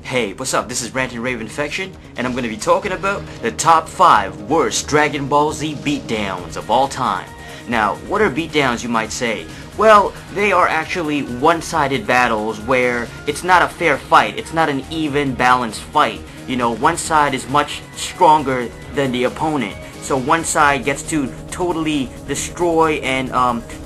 Hey, what's up? This is RantNRavinFection, and I'm going to be talking about the top 5 worst Dragon Ball Z beatdowns of all time. Now, what are beatdowns, you might say? Well, they are actually one-sided battles where it's not a fair fight. It's not an even, balanced fight. You know, one side is much stronger than the opponent. So one side gets to totally destroy and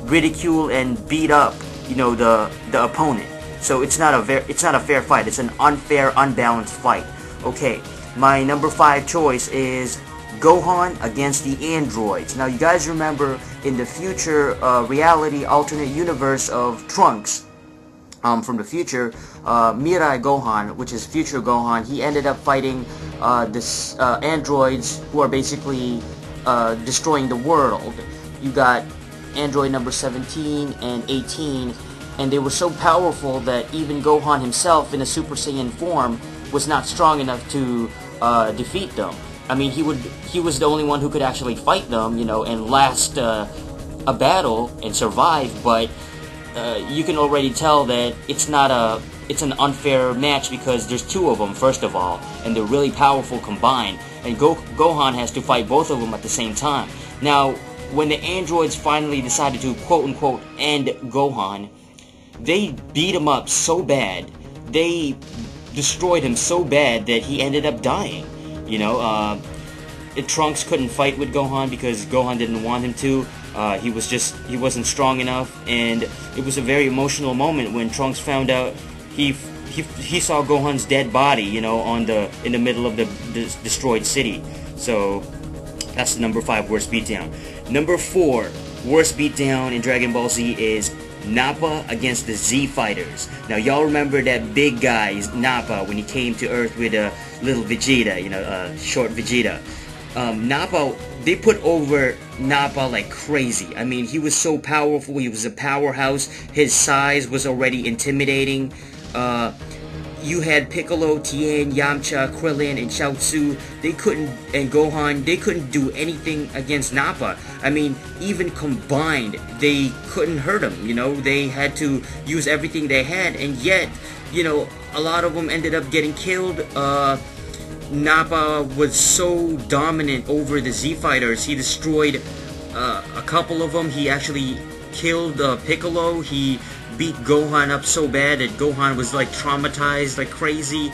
ridicule and beat up, you know, the opponent. So it's not a fair fight. It's an unfair, unbalanced fight. Okay, my number 5 choice is Gohan against the androids. Now you guys remember in the future reality alternate universe of Trunks from the future, Mirai Gohan, which is future Gohan, he ended up fighting this androids who are basically destroying the world. You got android number 17 and 18, and they were so powerful that even Gohan himself in a Super Saiyan form was not strong enough to defeat them. I mean, he was the only one who could actually fight them, you know, and last a battle and survive, but you can already tell that it's an unfair match because there's 2 of them, first of all, and they're really powerful combined, and Gohan has to fight both of them at the same time. Now, when the androids finally decided to quote-unquote end Gohan, they beat him up so bad, they destroyed him so bad that he ended up dying. You know, Trunks couldn't fight with Gohan because Gohan didn't want him to. He wasn't strong enough, and it was a very emotional moment when Trunks found out he saw Gohan's dead body, you know, in the middle of the destroyed city. So that's the number 5 worst beatdown. Number 4 worst beatdown in Dragon Ball Z is Nappa against the Z Fighters. Now y'all remember that big guy Nappa when he came to Earth with a little Vegeta, you know, short Vegeta. Nappa, they put over Nappa like crazy. I mean, he was so powerful. He was a powerhouse. His size was already intimidating. You had Piccolo, Tien, Yamcha, Krillin, and Chaozu. And Gohan, they couldn't do anything against Nappa. I mean, even combined, they couldn't hurt him, you know. They had to use everything they had, and yet, you know, a lot of them ended up getting killed. Nappa was so dominant over the Z Fighters. He destroyed a couple of them. He actually killed Piccolo. He beat Gohan up so bad that Gohan was like traumatized like crazy.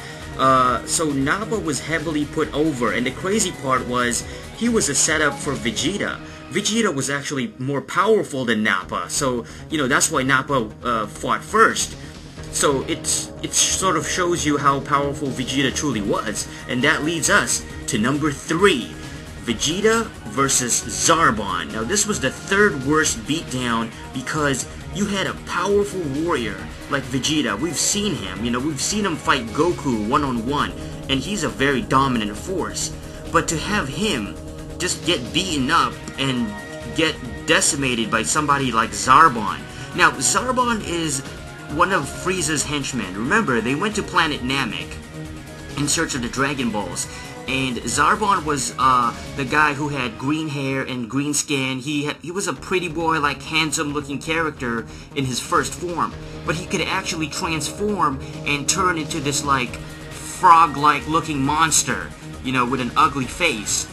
So Nappa was heavily put over, and the crazy part was he was a setup for Vegeta. Vegeta was actually more powerful than Nappa, so you know that's why Nappa fought first. So it sort of shows you how powerful Vegeta truly was, and that leads us to number 3, Vegeta versus Zarbon. Now this was the 3rd worst beatdown because you had a powerful warrior like Vegeta. We've seen him, you know, we've seen him fight Goku one-on-one, and he's a very dominant force. But to have him just get beaten up and get decimated by somebody like Zarbon. Now, Zarbon is one of Frieza's henchmen. Remember, they went to planet Namek in search of the Dragon Balls. And Zarbon was the guy who had green hair and green skin. He was a pretty boy, like handsome-looking character in his first form, but he could actually transform and turn into this like frog-like looking monster, you know, with an ugly face.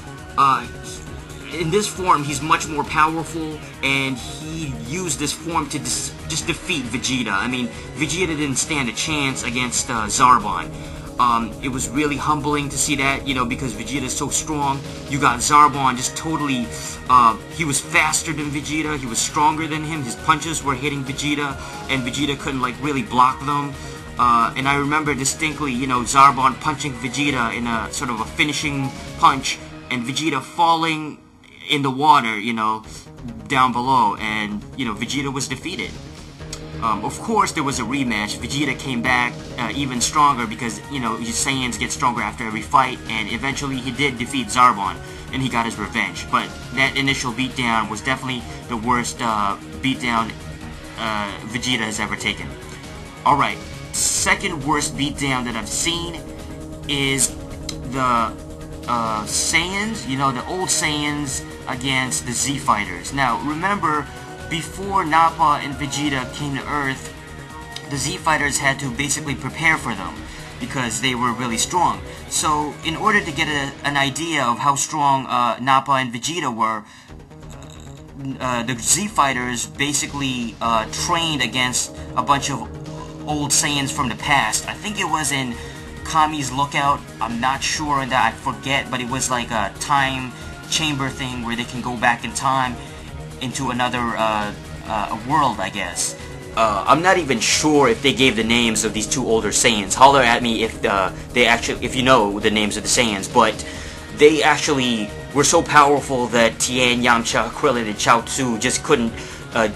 In this form, he's much more powerful, and he used this form to just defeat Vegeta. I mean, Vegeta didn't stand a chance against Zarbon. It was really humbling to see that, you know, because Vegeta is so strong. You got Zarbon just totally, he was faster than Vegeta, he was stronger than him, his punches were hitting Vegeta, and Vegeta couldn't, like, really block them. And I remember distinctly, you know, Zarbon punching Vegeta in a sort of a finishing punch, and Vegeta falling in the water, you know, down below, and, you know, Vegeta was defeated. Of course, there was a rematch. Vegeta came back even stronger because, you know, his Saiyans get stronger after every fight, and eventually he did defeat Zarbon, and he got his revenge. But that initial beatdown was definitely the worst beatdown Vegeta has ever taken. Alright, 2nd worst beatdown that I've seen is the Saiyans, you know, the old Saiyans against the Z Fighters. Now, remember, before Nappa and Vegeta came to Earth, the Z fighters had to basically prepare for them because they were really strong. So in order to get an idea of how strong Nappa and Vegeta were, the Z fighters basically trained against a bunch of old Saiyans from the past. I think it was in Kami's Lookout. I'm not sure on that, I forget, but it was like a time chamber thing where they can go back in time into another world, I guess. I'm not even sure if they gave the names of these two older Saiyans. Holler at me if if you know the names of the Saiyans, but they actually were so powerful that Tien, Yamcha, Krillin, and Chaozu just couldn't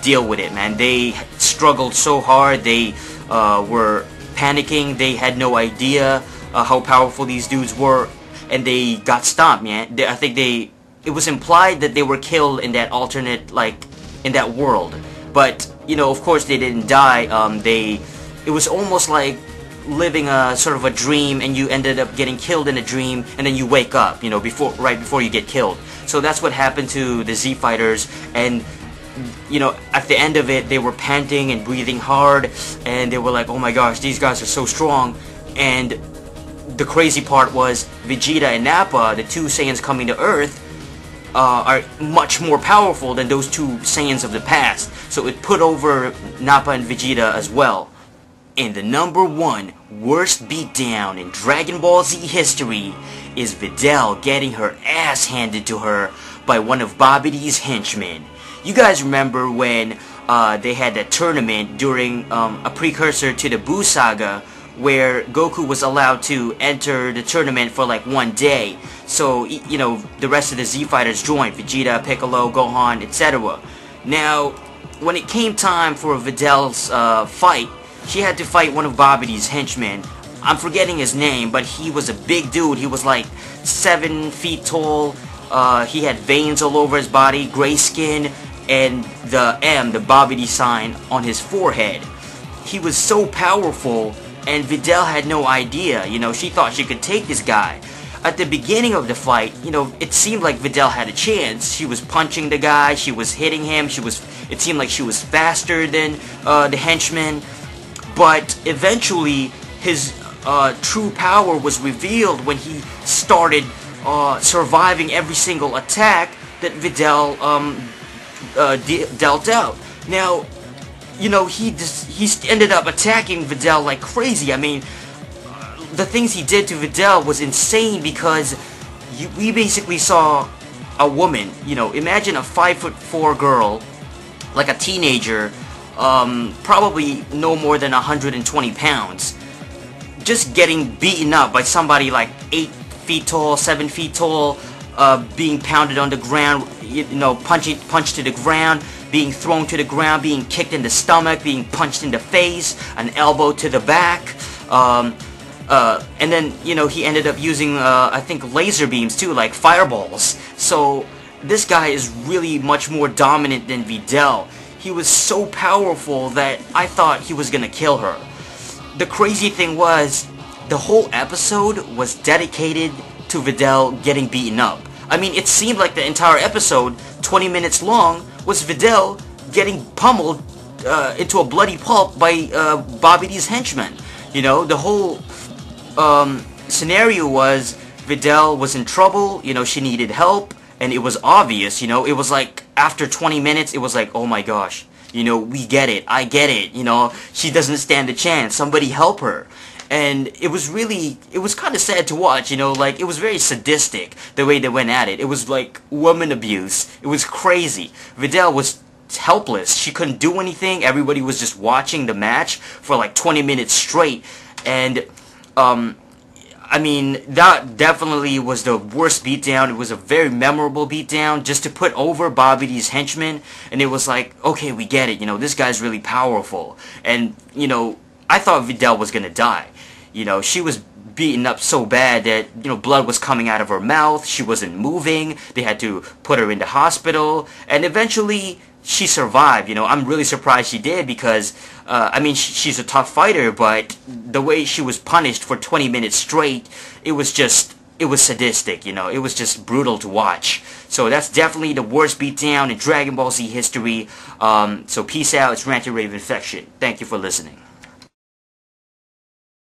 deal with it, man. They struggled so hard, they were panicking, they had no idea how powerful these dudes were, and they got stomped, man. I think it was implied that they were killed in that alternate, like, in that world. But, you know, of course they didn't die. It was almost like living a sort of a dream, and you ended up getting killed in a dream, and then you wake up, you know, right before you get killed. So that's what happened to the Z fighters, and you know, at the end of it, they were panting and breathing hard, and they were like, oh my gosh, these guys are so strong. And the crazy part was Vegeta and Nappa, the two Saiyans coming to Earth, are much more powerful than those two Saiyans of the past. So it put over Nappa and Vegeta as well. And the #1 worst beatdown in Dragon Ball Z history is Videl getting her ass handed to her by one of A.B.Z's henchmen. You guys remember when they had that tournament during a precursor to the Buu saga, where Goku was allowed to enter the tournament for like one day. So, you know, the rest of the Z fighters joined, Vegeta, Piccolo, Gohan, etc. Now, when it came time for Videl's fight, she had to fight one of A.B.Z's henchmen. I'm forgetting his name, but he was a big dude. He was like 7 feet tall. He had veins all over his body, gray skin, and the M, the A.B.Z sign, on his forehead. He was so powerful, and Videl had no idea. You know, she thought she could take this guy. At the beginning of the fight, you know, it seemed like Videl had a chance. She was punching the guy, she was hitting him, it seemed like she was faster than the henchman. But eventually, his true power was revealed when he started surviving every single attack that Videl dealt out. Now, you know, he ended up attacking Videl like crazy. I mean, the things he did to Videl was insane, because we basically saw a woman, you know, imagine a 5'4" girl, like a teenager, probably no more than 120 pounds, just getting beaten up by somebody like 8 feet tall, 7 feet tall, being pounded on the ground, you know, punched to the ground, being thrown to the ground, being kicked in the stomach, being punched in the face, an elbow to the back, and then, you know, he ended up using, I think, laser beams too, like fireballs. So this guy is really much more dominant than Videl. He was so powerful that I thought he was gonna kill her. The crazy thing was, the whole episode was dedicated to Videl getting beaten up. I mean, it seemed like the entire episode, 20 minutes long, was Videl getting pummeled into a bloody pulp by A.B.Z's henchmen. You know, the whole scenario was Videl was in trouble, you know, she needed help, and it was obvious, you know, it was like, after 20 minutes, it was like, oh my gosh, you know, we get it, I get it, you know, she doesn't stand a chance, somebody help her. And it was kind of sad to watch, you know, like, it was very sadistic, the way they went at it. It was like woman abuse. It was crazy. Videl was helpless. She couldn't do anything. Everybody was just watching the match for like 20 minutes straight. And, I mean, that definitely was the worst beatdown. It was a very memorable beatdown, just to put over A.B.Z's henchmen. And it was like, okay, we get it, you know, this guy's really powerful. And, you know, I thought Videl was gonna die. You know, she was beaten up so bad that, you know, blood was coming out of her mouth, she wasn't moving, they had to put her in the hospital, and eventually she survived. You know, I'm really surprised she did, because, I mean, she's a tough fighter, but the way she was punished for 20 minutes straight, it was sadistic, you know, it was just brutal to watch. So that's definitely the worst beatdown in Dragon Ball Z history. So peace out, it's RantNRavinFection. Thank you for listening.